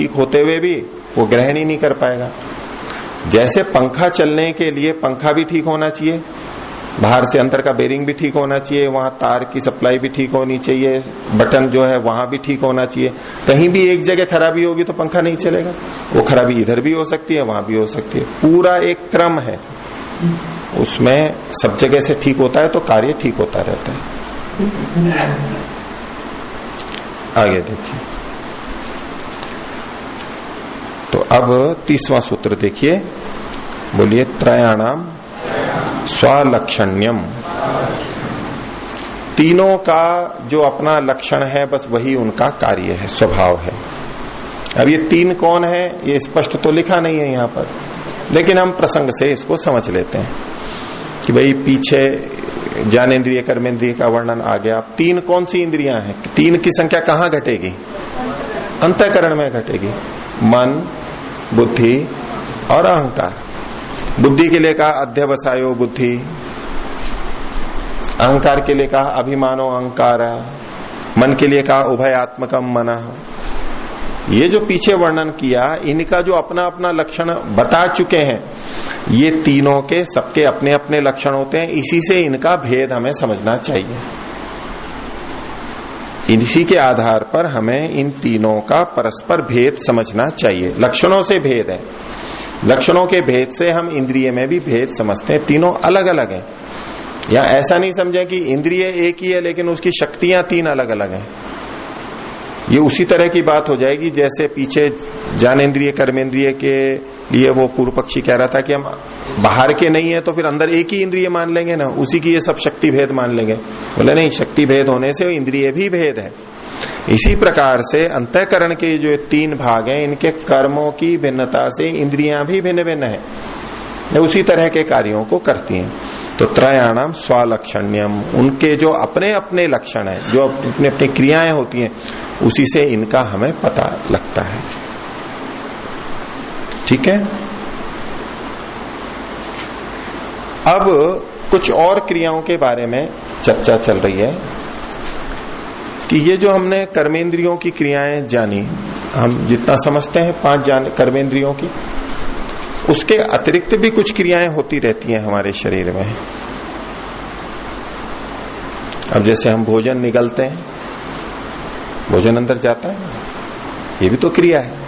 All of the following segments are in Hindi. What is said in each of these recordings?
ठीक होते हुए भी वो ग्रहण ही नहीं कर पाएगा। जैसे पंखा चलने के लिए पंखा भी ठीक होना चाहिए, बाहर से अंदर का बेरिंग भी ठीक होना चाहिए, वहां तार की सप्लाई भी ठीक होनी चाहिए, बटन जो है वहां भी ठीक होना चाहिए। कहीं भी एक जगह खराबी होगी तो पंखा नहीं चलेगा। वो खराबी इधर भी हो सकती है, वहां भी हो सकती है। पूरा एक क्रम है, उसमें सब जगह से ठीक होता है तो कार्य ठीक होता रहता है। आगे देखिए, तो अब 30वां सूत्र देखिए, बोलिए त्रयाणाम स्वलक्षण्यम। तीनों का जो अपना लक्षण है बस वही उनका कार्य है, स्वभाव है। अब ये तीन कौन है ये स्पष्ट तो लिखा नहीं है यहां पर, लेकिन हम प्रसंग से इसको समझ लेते हैं कि भाई पीछे ज्ञानेन्द्रिय कर्मेंद्रिय का वर्णन आ गया। तीन कौन सी इंद्रियां हैं? तीन की संख्या कहां घटेगी? अंतःकरण में घटेगी। मन, बुद्धि और अहंकार। बुद्धि के लिए कहा अध्यवसायो बुद्धि, अहंकार के लिए कहा अभिमानो अहंकार, मन के लिए कहा उभयात्मकम मनः। ये जो पीछे वर्णन किया, इनका जो अपना अपना लक्षण बता चुके हैं, ये तीनों के सबके अपने अपने लक्षण होते हैं। इसी से इनका भेद हमें समझना चाहिए। इसी के आधार पर हमें इन तीनों का परस्पर भेद समझना चाहिए। लक्षणों से भेद है, लक्षणों के भेद से हम इंद्रिय में भी भेद समझते हैं। तीनों अलग अलग हैं। या ऐसा नहीं समझे कि इंद्रिय एक ही है लेकिन उसकी शक्तियां तीन अलग अलग हैं। ये उसी तरह की बात हो जाएगी जैसे पीछे ज्ञानेन्द्रिय कर्मेंद्रिय के लिए वो पूर्व पक्षी कह रहा था कि हम बाहर के नहीं है तो फिर अंदर एक ही इंद्रिय मान लेंगे ना, उसी की ये सब शक्ति भेद मान लेंगे। बोले नहीं, शक्ति भेद होने से इंद्रिय भी भेद है। इसी प्रकार से अंतःकरण के जो तीन भाग हैं, इनके कर्मों की भिन्नता से इंद्रियां भी भिन्न भिन्न है, उसी तरह के कार्यों को करती हैं। तो त्रयाणाम स्वलक्षण्यम, उनके जो अपने अपने लक्षण है, जो अपनी अपनी क्रियाएं होती हैं, उसी से इनका हमें पता लगता है। ठीक है। अब कुछ और क्रियाओं के बारे में चर्चा चल रही है कि ये जो हमने कर्मेंद्रियों की क्रियाएं जानी, हम जितना समझते हैं 5 कर्मेंद्रियों की, उसके अतिरिक्त भी कुछ क्रियाएं होती रहती हैं हमारे शरीर में। अब जैसे हम भोजन निगलते हैं, भोजन अंदर जाता है, ये भी तो क्रिया है।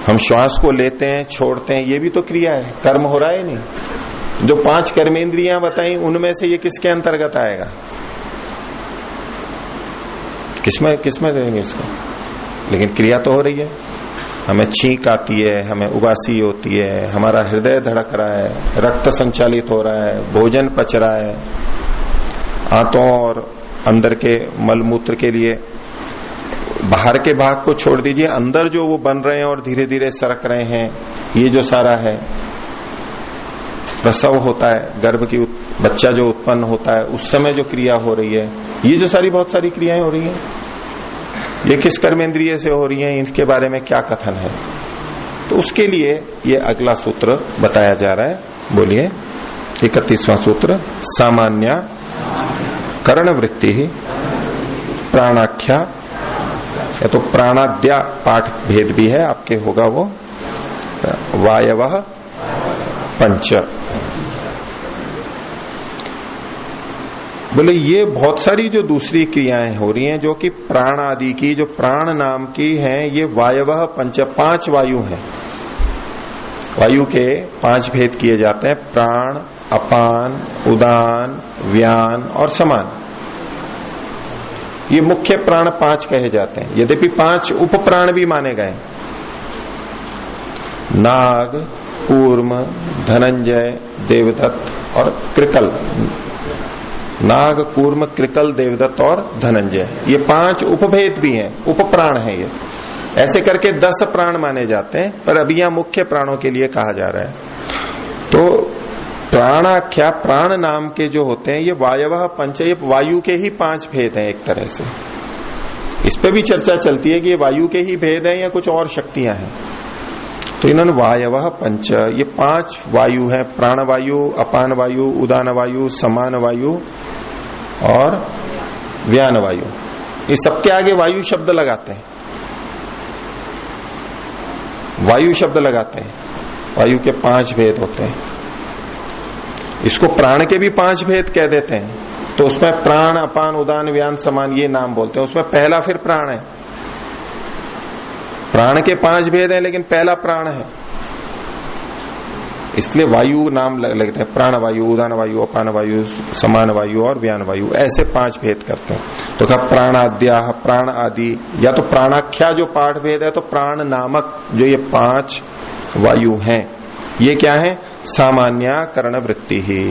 हम श्वास को लेते हैं, छोड़ते हैं, ये भी तो क्रिया है, कर्म हो रहा है नहीं। जो 5 कर्मेंद्रियां बताई उनमें से ये किसके अंतर्गत आएगा? किसमें रहेंगे इसको? लेकिन क्रिया तो हो रही है। हमें छींक आती है, हमें उबासी होती है, हमारा हृदय धड़क रहा है, रक्त संचालित हो रहा है, भोजन पच रहा है, आंतों और अंदर के मलमूत्र के लिए बाहर के भाग को छोड़ दीजिए, अंदर जो वो बन रहे हैं और धीरे धीरे सरक रहे हैं, ये जो सारा है, प्रसव होता है, गर्भ की बच्चा जो उत्पन्न होता है, उस समय जो क्रिया हो रही है, ये जो सारी बहुत सारी क्रियाएं हो रही हैं, ये किस कर्मेंद्रिय से हो रही हैं, इनके बारे में क्या कथन है? तो उसके लिए ये अगला सूत्र बताया जा रहा है। बोलिए 31वां सूत्र, सामान्य करण वृत्ति ही प्राणाख्या, या तो प्राणाद्या पाठ भेद भी है आपके, होगा वो वायवः पंच। बोले ये बहुत सारी जो दूसरी क्रियाएं हो रही हैं जो कि प्राण आदि की, जो प्राण नाम की हैं, ये वायवः पंच, 5 वायु हैं। वायु के 5 भेद किए जाते हैं, प्राण, अपान, उदान, व्यान और समान। ये मुख्य प्राण 5 कहे जाते हैं, यद्यपि 5 उप प्राण भी माने गए। नाग, कूर्म, धनंजय, देवदत्त और कृकल। नाग, कूर्म, कृकल, देवदत्त और धनंजय, ये 5 उपभेद भी हैं, उप प्राण है। ये ऐसे करके 10 प्राण माने जाते हैं, पर अभी यहां मुख्य प्राणों के लिए कहा जा रहा है। तो प्राणाख्या, प्राण नाम के जो होते हैं, ये वायवः पंच, ये वायु के ही 5 भेद हैं एक तरह से। इस पे भी चर्चा चलती है कि ये वायु के ही भेद हैं या कुछ और शक्तियां हैं। तो इन्होंने वायवः पंच, ये 5 वायु है, प्राण वायु, अपान वायु, उदान वायु, समान वायु और व्यान वायु। ये सबके आगे वायु शब्द लगाते हैं। वायु शब्द लगाते हैं, वायु के 5 भेद होते हैं। इसको प्राण के भी 5 भेद कह देते हैं। तो उसमें प्राण, अपान, उदान, व्यान, समान ये नाम बोलते हैं। उसमें पहला फिर प्राण है। प्राण के 5 भेद हैं लेकिन पहला प्राण है, इसलिए वायु नाम लगते हैं। प्राण वायु, उदान वायु, अपान वायु, समान वायु और व्यान वायु, ऐसे 5 भेद करते हैं। तो कहा प्राणाद्या, प्राण आदि, या तो प्राणाख्या जो पाठ भेद है, तो प्राण नामक जो ये 5 वायु हैं, ये क्या है? सामान्य कर्ण वृत्ति ही।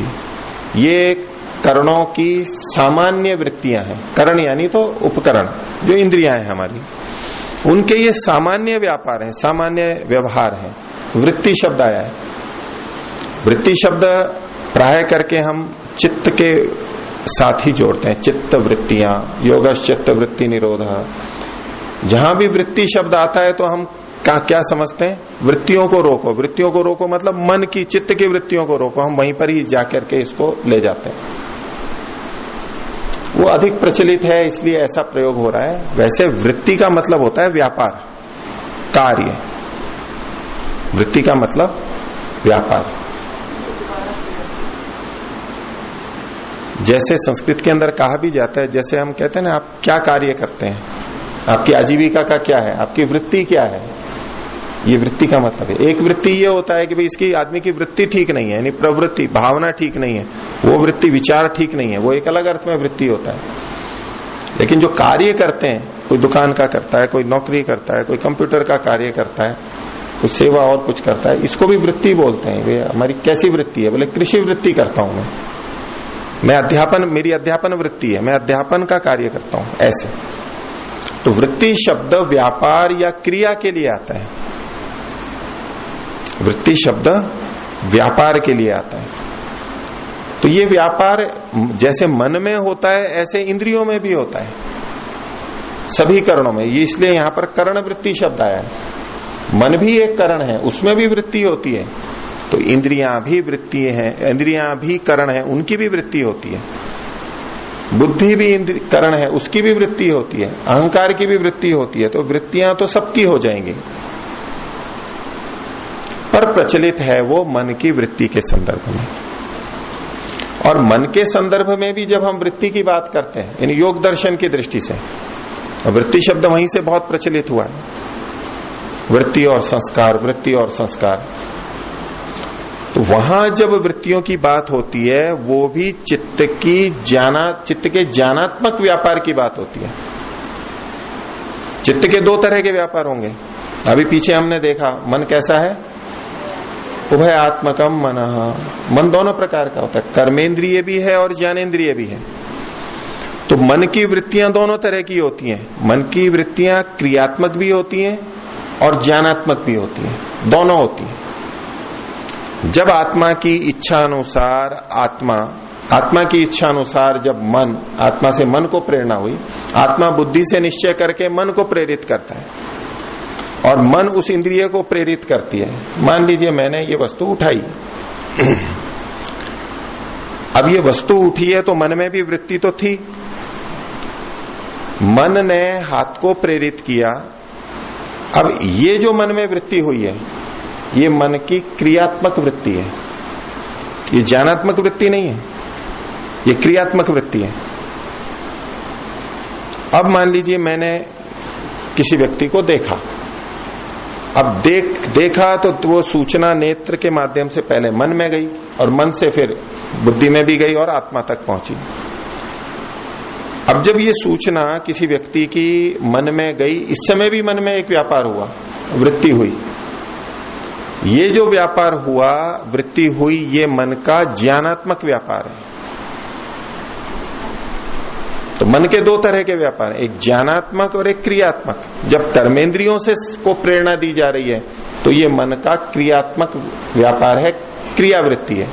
ये करणों की सामान्य वृत्तियां हैं। करण यानी तो उपकरण, जो इंद्रियां हैं हमारी, उनके ये सामान्य व्यापार है, सामान्य व्यवहार है। वृत्ति शब्द आया है। वृत्ति शब्द प्राय करके हम चित्त के साथ ही जोड़ते हैं। चित्त वृत्तियां, योगश्चित्त वृत्ति निरोध। जहां भी वृत्ति शब्द आता है तो हम क्या समझते हैं? वृत्तियों को रोको। वृत्तियों को रोको मतलब मन की, चित्त की वृत्तियों को रोको। हम वहीं पर ही जाकर के इसको ले जाते हैं। वो अधिक प्रचलित है इसलिए ऐसा प्रयोग हो रहा है। वैसे वृत्ति का मतलब होता है व्यापार, कार्य। वृत्ति का मतलब व्यापार। जैसे संस्कृत के अंदर कहा भी जाता है, जैसे हम कहते हैं ना, आप क्या कार्य करते हैं, आपकी आजीविका का क्या है, आपकी वृत्ति क्या है, ये वृत्ति का मतलब है। एक वृत्ति ये होता है कि भाई इसकी आदमी की वृत्ति ठीक नहीं है, यानी प्रवृत्ति, भावना ठीक नहीं है, वो वृत्ति, विचार ठीक नहीं है, वो एक अलग अर्थ में वृत्ति होता है। लेकिन जो कार्य करते हैं, कोई दुकान का करता है, कोई नौकरी करता है, कोई कंप्यूटर का कार्य करता है, कोई सेवा और कुछ करता है, इसको भी वृत्ति बोलते हैं। वे हमारी कैसी वृत्ति है? बोले कृषि वृत्ति करता हूं मैं अध्यापन, मेरी अध्यापन वृत्ति है, मैं अध्यापन का कार्य करता हूं, ऐसे। तो वृत्ति शब्द व्यापार या क्रिया के लिए आता है। वृत्ति शब्द व्यापार के लिए आता है। तो ये व्यापार जैसे मन में होता है, ऐसे इंद्रियों में भी होता है, सभी करणों में। ये इसलिए यहां पर कर्ण वृत्ति शब्द आया है। मन भी एक करण है, उसमें भी वृत्ति होती है। तो इंद्रियां भी वृत्ति हैं, इंद्रियां भी करण है, उनकी भी वृत्ति होती है। बुद्धि भी करण है, उसकी भी वृत्ति होती है। अहंकार की भी वृत्ति होती है। तो वृत्तियां तो सबकी हो जाएंगी, पर प्रचलित है वो मन की वृत्ति के संदर्भ में। और मन के संदर्भ में भी जब हम वृत्ति की बात करते हैं, यानी योग दर्शन की दृष्टि से, वृत्ति शब्द वहीं से बहुत प्रचलित हुआ है। वृत्ति और संस्कार, वृत्ति और संस्कार। तो वहां जब वृत्तियों की बात होती है, वो भी चित्त के ज्ञानात्मक व्यापार की बात होती है। चित्त के 2 तरह के व्यापार होंगे। अभी पीछे हमने देखा मन कैसा है, उभयात्मकम मनः। मन दोनों प्रकार का होता है, कर्मेंद्रिय भी है और ज्ञानेन्द्रिय भी है। तो मन की वृत्तियां दोनों तरह की होती हैं। मन की वृत्तियां क्रियात्मक भी होती हैं और ज्ञानात्मक भी होती हैं, दोनों होती हैं। जब आत्मा की इच्छा अनुसार आत्मा की इच्छा अनुसार जब मन, आत्मा से मन को प्रेरणा हुई, आत्मा बुद्धि से निश्चय करके मन को प्रेरित करता है और मन उस इंद्रिय को प्रेरित करती है। मान लीजिए मैंने ये वस्तु उठाई, अब ये वस्तु उठी है तो मन में भी वृत्ति तो थी। मन ने हाथ को प्रेरित किया। अब ये जो मन में वृत्ति हुई है, ये मन की क्रियात्मक वृत्ति है, ये ज्ञानात्मक वृत्ति नहीं है, ये क्रियात्मक वृत्ति है। अब मान लीजिए मैंने किसी व्यक्ति को देखा। अब देखा तो वो सूचना नेत्र के माध्यम से पहले मन में गई और मन से फिर बुद्धि में भी गई और आत्मा तक पहुंची। अब जब ये सूचना किसी व्यक्ति की मन में गई, इस समय भी मन में एक व्यापार हुआ, वृत्ति हुई। ये जो व्यापार हुआ, वृत्ति हुई, ये मन का ज्ञानात्मक व्यापार है। तो मन के 2 तरह के व्यापार हैं, एक ज्ञानात्मक और एक क्रियात्मक। जब कर्मेंद्रियों से को प्रेरणा दी जा रही है तो ये मन का क्रियात्मक व्यापार है, क्रियावृत्ति है।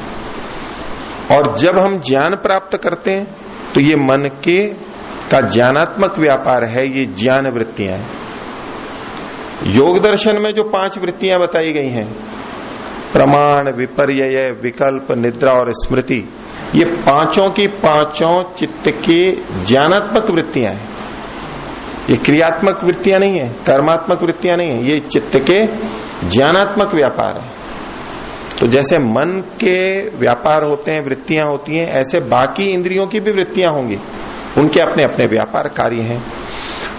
और जब हम ज्ञान प्राप्त करते हैं तो ये मन का ज्ञानात्मक व्यापार है, ये ज्ञान वृत्तियां हैं। योग दर्शन में जो 5 वृत्तियां बताई गई हैं, प्रमाण, विपर्यय, विकल्प, निद्रा और स्मृति, ये पांचों की पांचों चित्त की ज्ञानात्मक वृत्तियां हैं। ये क्रियात्मक वृत्तियां नहीं है, कर्मात्मक वृत्तियां नहीं है, ये चित्त के ज्ञानात्मक व्यापार है। तो जैसे मन के व्यापार होते हैं, वृत्तियां होती हैं, ऐसे बाकी इंद्रियों की भी वृत्तियां होंगी, उनके अपने अपने व्यापार कार्य हैं।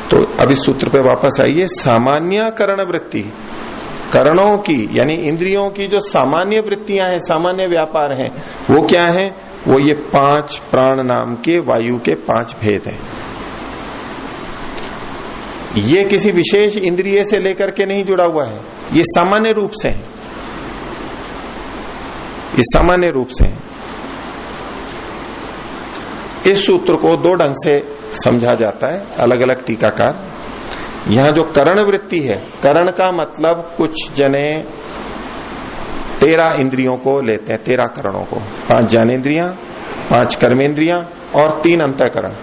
तो अब इस सूत्र पे वापस आइए। सामान्य करण वृत्ति, करणों की यानी इंद्रियों की जो सामान्य वृत्तियां हैं, सामान्य व्यापार हैं, वो क्या है? वो ये 5 प्राण नाम के वायु के 5 भेद हैं। ये किसी विशेष इंद्रिय से लेकर के नहीं जुड़ा हुआ है, ये सामान्य रूप से है, ये सामान्य रूप से है। इस सूत्र को 2 ढंग से समझा जाता है, अलग अलग टीकाकार। यहां जो करण वृत्ति है, करण का मतलब कुछ जने 13 इंद्रियों को लेते हैं, 13 करणों को, 5 ज्ञानेन्द्रियां, 5 कर्मेंद्रियां और 3 अंतःकरण।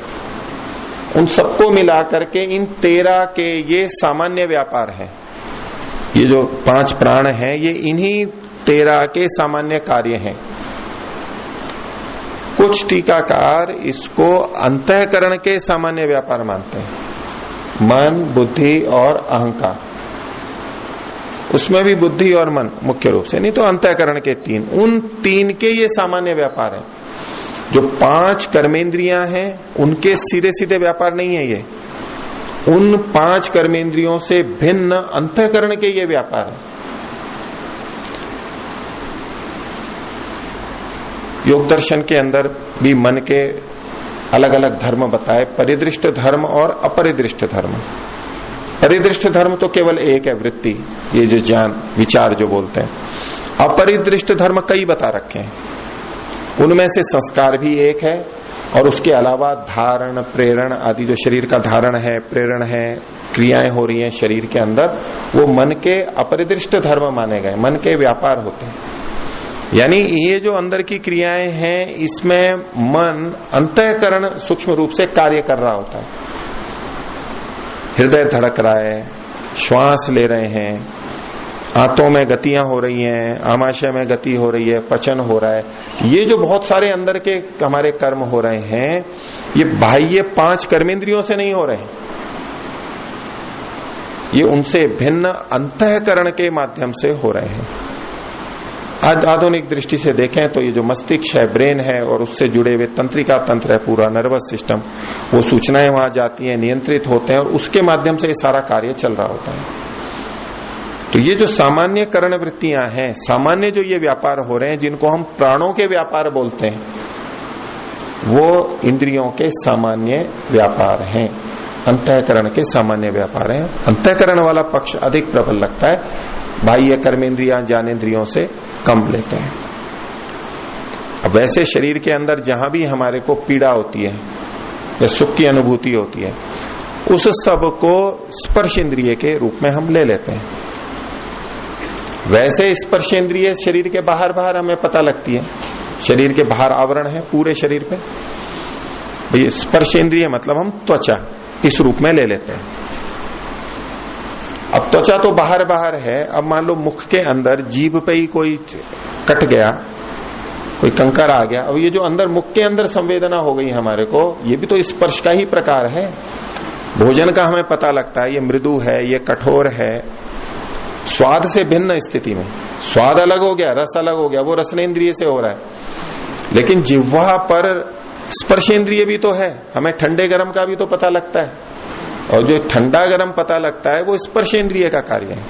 उन सबको मिलाकर के इन 13 के ये सामान्य व्यापार है। ये जो 5 प्राण हैं, ये इन्हीं 13 के सामान्य कार्य हैं। कुछ टीकाकार इसको अंतःकरण के सामान्य व्यापार मानते हैं, मन, बुद्धि और अहंकार। उसमें भी बुद्धि और मन मुख्य रूप से, नहीं तो अंतःकरण के 3, उन 3 के ये सामान्य व्यापार है। जो 5 कर्मेंद्रियां हैं, उनके सीधे सीधे व्यापार नहीं है ये, उन 5 कर्मेंद्रियों से भिन्न अंतःकरण के ये व्यापार है। योग दर्शन के अंदर भी मन के अलग अलग धर्म बताए, परिदृष्ट धर्म और अपरिदृष्ट धर्म। परिदृष्ट धर्म तो केवल एक है, वृत्ति, ये जो ज्ञान विचार जो बोलते हैं। अपरिदृष्ट धर्म कई बता रखे हैं, उनमें से संस्कार भी एक है, और उसके अलावा धारण, प्रेरण आदि जो शरीर का धारण है, प्रेरण है, क्रियाएं हो रही हैं शरीर के अंदर, वो मन के अपरिदृष्ट धर्म माने गए, मन के व्यापार होते हैं। यानी ये जो अंदर की क्रियाएं हैं, इसमें मन अंतःकरण सूक्ष्म रूप से कार्य कर रहा होता है। हृदय धड़क रहा है, श्वास ले रहे हैं, आंतों में गतियां हो रही हैं, आमाशय में गति हो रही है, पचन हो रहा है। ये जो बहुत सारे अंदर के हमारे कर्म हो रहे हैं, ये बाह्य 5 कर्मेंद्रियों से नहीं हो रहे हैं, ये उनसे भिन्न अंतःकरण के माध्यम से हो रहे हैं। आज आधुनिक दृष्टि से देखें तो ये जो मस्तिष्क है, ब्रेन है, और उससे जुड़े हुए तंत्रिका तंत्र है, पूरा नर्वस सिस्टम, वो सूचनाएं वहां जाती हैं, नियंत्रित होते हैं, और उसके माध्यम से ये सारा कार्य चल रहा होता है। तो ये जो सामान्य करण वृत्तियां हैं, सामान्य जो ये व्यापार हो रहे हैं, जिनको हम प्राणों के व्यापार बोलते हैं, वो इंद्रियों के सामान्य व्यापार हैं, अंतःकरण के सामान्य व्यापार हैं। अंतःकरण वाला पक्ष अधिक प्रबल लगता है, बाह्य कर्मेंद्रियां ज्ञानेन्द्रियों से कम लेते हैं। अब वैसे शरीर के अंदर जहां भी हमारे को पीड़ा होती है या सुख की अनुभूति होती है, उस सब को स्पर्श इंद्रिय के रूप में हम ले लेते हैं। वैसे स्पर्श इंद्रिय शरीर के बाहर बाहर हमें पता लगती है, शरीर के बाहर आवरण है पूरे शरीर पे, भाई स्पर्श इंद्रिय मतलब हम त्वचा इस रूप में ले लेते हैं। अब त्वचा तो बाहर बाहर है, अब मान लो मुख के अंदर जीभ पे ही कोई कट गया, कोई कंकर आ गया, अब ये जो अंदर मुख के अंदर संवेदना हो गई हमारे को, ये भी तो स्पर्श का ही प्रकार है। भोजन का हमें पता लगता है, ये मृदु है, ये कठोर है, स्वाद से भिन्न स्थिति में, स्वाद अलग हो गया, रस अलग हो गया, वो रसनेन्द्रिय से हो रहा है। लेकिन जिह्वा पर स्पर्शेंद्रिय भी तो है, हमें ठंडे गर्म का भी तो पता लगता है, और जो ठंडा गर्म पता लगता है वो स्पर्शेंद्रिय का कार्य है।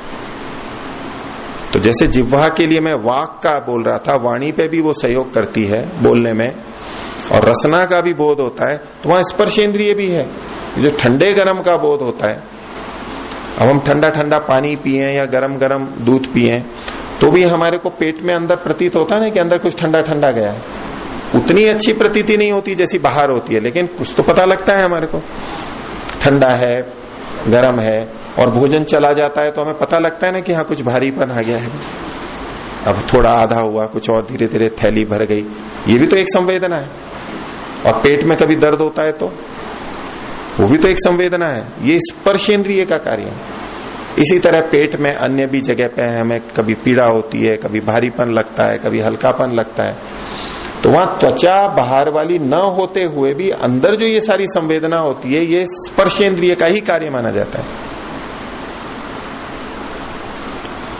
तो जैसे जिह्वा के लिए मैं वाक का बोल रहा था, वाणी पे भी वो सहयोग करती है बोलने में, और रसना का भी बोध होता है, तो वहां स्पर्शेंद्रिय भी है, जो ठंडे गर्म का बोध होता है। अब हम ठंडा ठंडा पानी पिए या गरम गरम दूध पिए, तो भी हमारे को पेट में अंदर प्रतीत होता है ना कि अंदर कुछ ठंडा ठंडा गया है। उतनी अच्छी प्रतीति नहीं होती जैसी बाहर होती है, लेकिन कुछ तो पता लगता है हमारे को, ठंडा है, गरम है। और भोजन चला जाता है तो हमें पता लगता है ना कि हाँ कुछ भारीपन आ गया है, अब थोड़ा आधा हुआ, कुछ और धीरे धीरे थैली भर गई, ये भी तो एक संवेदना है। और पेट में कभी दर्द होता है तो वो भी तो एक संवेदना है, ये स्पर्शेंद्रिय का कार्य है। इसी तरह पेट में अन्य भी जगह पे हमें कभी पीड़ा होती है, कभी भारीपन लगता है, कभी हल्कापन लगता है, तो वहां त्वचा बाहर वाली न होते हुए भी अंदर जो ये सारी संवेदना होती है, ये स्पर्शेंद्रिय का ही कार्य माना जाता है।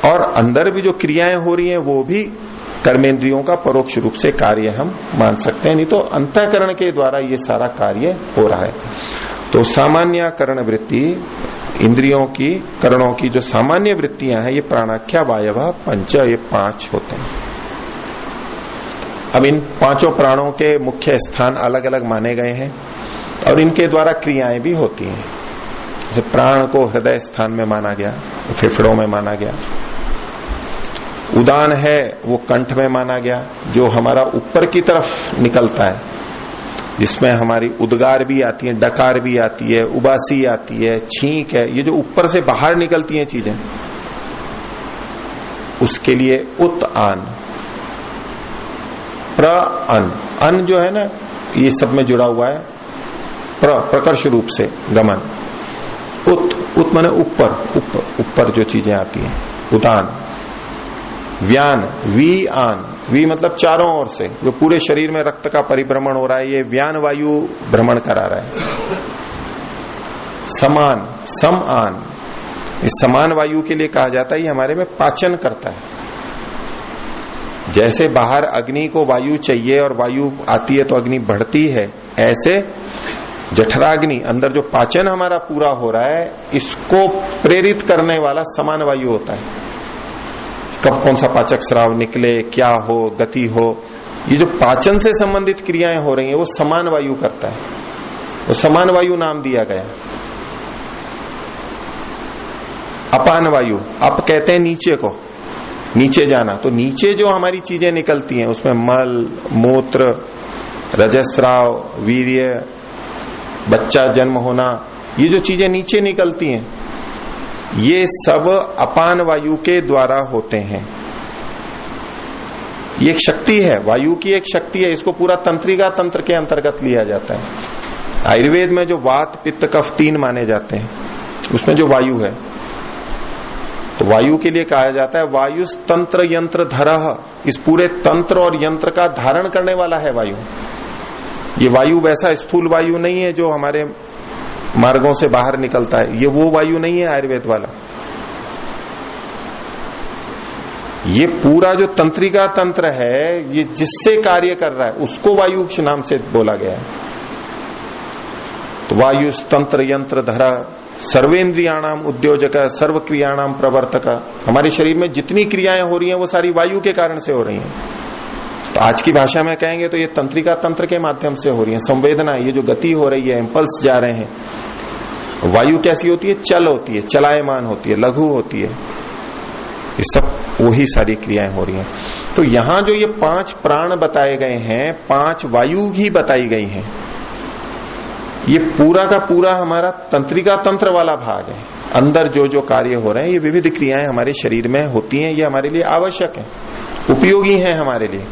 और अंदर भी जो क्रियाएं हो रही हैं वो भी कर्मेंद्रियों का परोक्ष रूप से कार्य हम मान सकते हैं, नहीं तो अंतःकरण के द्वारा ये सारा कार्य हो रहा है। तो सामान्य करण वृत्ति, इंद्रियों की, करणों की जो सामान्य वृत्तियां हैं, ये प्राणाख्या वायव पंच, ये 5 होते हैं। अब इन 5 प्राणों के मुख्य स्थान अलग अलग माने गए हैं और इनके द्वारा क्रियाएं भी होती हैं। जैसे प्राण को हृदय स्थान में माना गया, फेफड़ों में माना गया। उदान है वो कंठ में माना गया, जो हमारा ऊपर की तरफ निकलता है, जिसमें हमारी उद्गार भी आती है, डकार भी आती है, उबासी आती है, छींक है, ये जो ऊपर से बाहर निकलती हैं चीजें, उसके लिए उत आन। प्र अन, अन जो है ना ये सब में जुड़ा हुआ है, प्रकर्ष रूप से गमन। उत माने ऊपर, ऊपर जो चीजें आती हैं, उदान। व्यान, वी आन, वी मतलब चारों ओर से, जो पूरे शरीर में रक्त का परिभ्रमण हो रहा है, ये व्यान वायु भ्रमण करा रहा है। समान, सम आन, इस समान वायु के लिए कहा जाता है ये हमारे में पाचन करता है। जैसे बाहर अग्नि को वायु चाहिए और वायु आती है तो अग्नि बढ़ती है, ऐसे जठराग्नि, अंदर जो पाचन हमारा पूरा हो रहा है, इसको प्रेरित करने वाला समान वायु होता है। कब कौन सा पाचक स्राव निकले, क्या हो, गति हो, ये जो पाचन से संबंधित क्रियाएं हो रही हैं वो समान वायु करता है, वो समान वायु नाम दिया गया। अपान वायु, अप कहते हैं नीचे को, नीचे जाना, तो नीचे जो हमारी चीजें निकलती हैं उसमें मल, मूत्र, रजस्राव, वीर्य, बच्चा जन्म होना, ये जो चीजें नीचे निकलती हैं, ये सब अपान वायु के द्वारा होते हैं। ये एक शक्ति है, वायु की एक शक्ति है, इसको पूरा तंत्रिका तंत्र के अंतर्गत लिया जाता है। आयुर्वेद में जो वात, पित्त, कफ 3 माने जाते हैं, उसमें जो वायु है, तो वायु के लिए कहा जाता है वायु तंत्र यंत्र धरह, इस पूरे तंत्र और यंत्र का धारण करने वाला है वायु। ये वायु वैसा स्थूल वायु नहीं है जो हमारे मार्गों से बाहर निकलता है, ये वो वायु नहीं है आयुर्वेद वाला। ये पूरा जो तंत्रिका तंत्र है, ये जिससे कार्य कर रहा है उसको वायु के नाम से बोला गया है। तो वायु तंत्र यंत्र धरा सर्वेन्द्रियाणाम उद्योजक, सर्व क्रियाणाम प्रवर्तक। हमारे शरीर में जितनी क्रियाएं हो रही हैं वो सारी वायु के कारण से हो रही हैं। तो आज की भाषा में कहेंगे तो ये तंत्रिका तंत्र के माध्यम से हो रही है। संवेदना, ये जो गति हो रही है, इंपल्स जा रहे हैं। वायु कैसी होती है? चल होती है, चलायमान होती है, लघु होती है। ये सब वही सारी क्रियाएं हो रही हैं। तो यहां जो ये 5 प्राण बताए गए हैं, 5 वायु ही बताई गई हैं। ये पूरा का पूरा हमारा तंत्रिका तंत्र वाला भाग है। अंदर जो जो कार्य हो रहे हैं, ये विविध क्रियाएं हमारे शरीर में होती हैं, ये हमारे लिए आवश्यक है, उपयोगी है हमारे लिए।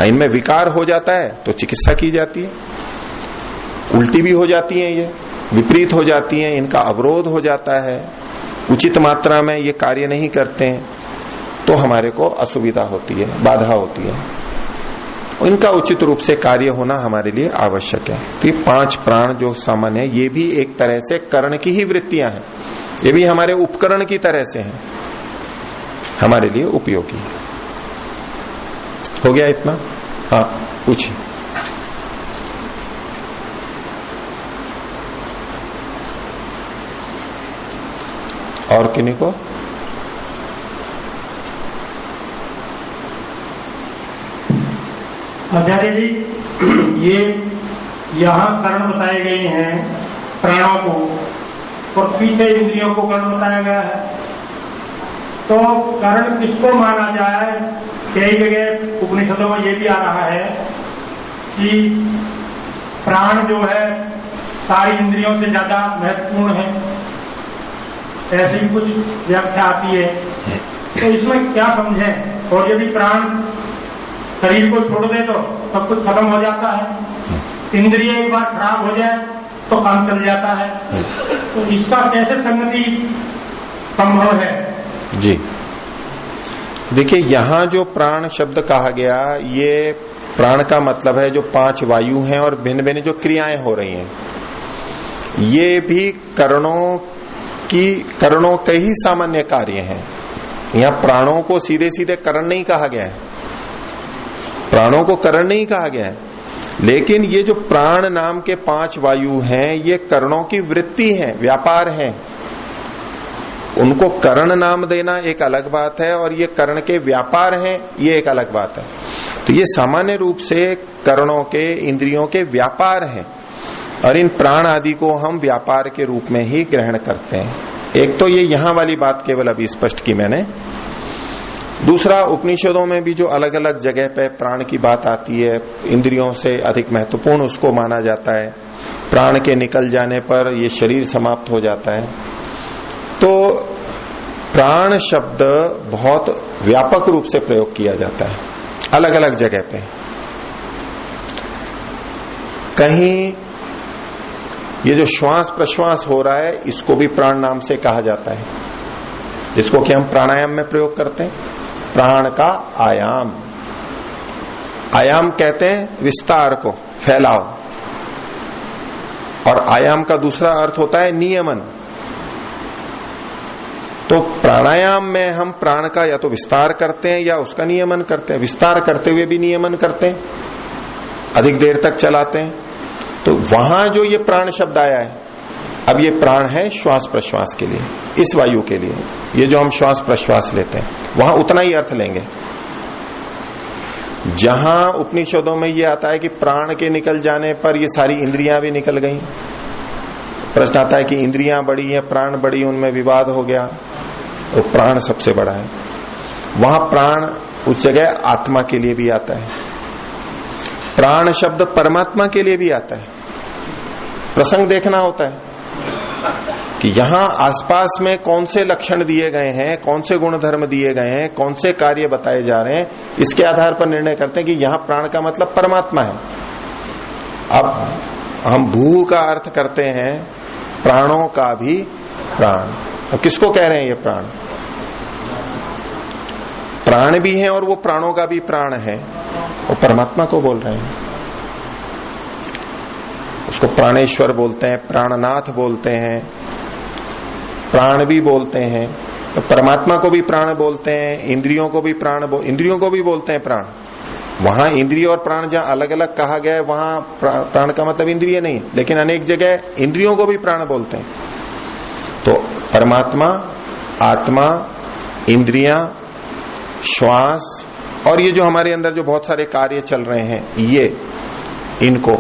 इनमें विकार हो जाता है तो चिकित्सा की जाती है, उल्टी भी हो जाती है, ये विपरीत हो जाती है, इनका अवरोध हो जाता है, उचित मात्रा में ये कार्य नहीं करते हैं तो हमारे को असुविधा होती है, बाधा होती है। इनका उचित रूप से कार्य होना हमारे लिए आवश्यक है। तो ये 5 प्राण जो सामान्य है, ये भी एक तरह से कर्ण की ही वृत्तियां हैं, ये भी हमारे उपकरण की तरह से हैं, हमारे लिए उपयोगी है। हो गया इतना? हाँ, पूछिए। और किन्हीं को? आचार्य जी, ये यहाँ कर्ण बताए गए हैं प्राणों को, और पीछे इंद्रियों को कर्ण बताया गया है। तो कर्ण किसको माना जाए? कई जगह उपनिषदों में ये भी आ रहा है कि प्राण जो है सारी इंद्रियों से ज्यादा महत्वपूर्ण है, ऐसी कुछ व्याख्या आती है। तो इसमें क्या समझें? और यदि प्राण शरीर को छोड़ दे तो सब कुछ खत्म हो जाता है, इंद्रिय एक बार खराब हो जाए तो काम चल जाता है। तो इसका कैसे संगति संभव है? जी देखिए, यहां जो प्राण शब्द कहा गया, ये प्राण का मतलब है जो 5 वायु हैं और भिन्न भिन्न जो क्रियाएं हो रही हैं, ये भी करणों के ही सामान्य कार्य हैं। यहाँ प्राणों को सीधे सीधे करण नहीं कहा गया है, प्राणों को करण नहीं कहा गया है, लेकिन ये जो प्राण नाम के 5 वायु हैं, ये करणों की वृत्ति है, व्यापार है। उनको करण नाम देना एक अलग बात है और ये करण के व्यापार हैं, ये एक अलग बात है। तो ये सामान्य रूप से करणों के, इंद्रियों के व्यापार हैं और इन प्राण आदि को हम व्यापार के रूप में ही ग्रहण करते हैं। एक तो ये यहां वाली बात केवल अभी स्पष्ट की मैंने। दूसरा, उपनिषदों में भी जो अलग अलग जगह पे प्राण की बात आती है, इंद्रियों से अधिक महत्वपूर्ण उसको माना जाता है। प्राण के निकल जाने पर ये शरीर समाप्त हो जाता है। तो प्राण शब्द बहुत व्यापक रूप से प्रयोग किया जाता है अलग अलग जगह पे। कहीं ये जो श्वास प्रश्वास हो रहा है, इसको भी प्राण नाम से कहा जाता है, जिसको कि हम प्राणायाम में प्रयोग करते हैं। प्राण का आयाम, आयाम कहते हैं विस्तार को, फैलाव, और आयाम का दूसरा अर्थ होता है नियमन। तो प्राणायाम में हम प्राण का या तो विस्तार करते हैं या उसका नियमन करते हैं। विस्तार करते हुए भी नियमन करते हैं, अधिक देर तक चलाते हैं। तो वहां जो ये प्राण शब्द आया है, अब ये प्राण है श्वास प्रश्वास के लिए, इस वायु के लिए, ये जो हम श्वास प्रश्वास लेते हैं, वहां उतना ही अर्थ लेंगे। जहां उपनिषदों में ये आता है कि प्राण के निकल जाने पर ये सारी इंद्रियां भी निकल गई, प्रश्न आता है कि इंद्रियां बड़ी हैं, प्राण बड़ी, उनमें विवाद हो गया, तो प्राण सबसे बड़ा है। वहां प्राण उस जगह आत्मा के लिए भी आता है। प्राण शब्द परमात्मा के लिए भी आता है। प्रसंग देखना होता है कि यहां आसपास में कौन से लक्षण दिए गए हैं, कौन से गुण धर्म दिए गए हैं, कौन से कार्य बताए जा रहे हैं, इसके आधार पर निर्णय करते हैं कि यहां प्राण का मतलब परमात्मा है। अब हम भू का अर्थ करते हैं, प्राणों का भी प्राण। अब किसको कह रहे हैं ये प्राण? प्राण भी है और वो प्राणों का भी प्राण है, वो परमात्मा को बोल रहे हैं। उसको प्राणेश्वर बोलते हैं, प्राणनाथ बोलते हैं, प्राण भी बोलते हैं। तो परमात्मा को भी प्राण बोलते हैं, इंद्रियों को भी इंद्रियों को भी बोलते हैं प्राण। वहां इंद्रिय और प्राण जहां अलग अलग कहा गया है, वहां प्राण का मतलब इंद्रिय नहीं, लेकिन अनेक जगह इंद्रियों को भी प्राण बोलते हैं। तो परमात्मा, आत्मा, इंद्रियां, श्वास और ये जो हमारे अंदर जो बहुत सारे कार्य चल रहे हैं, ये इनको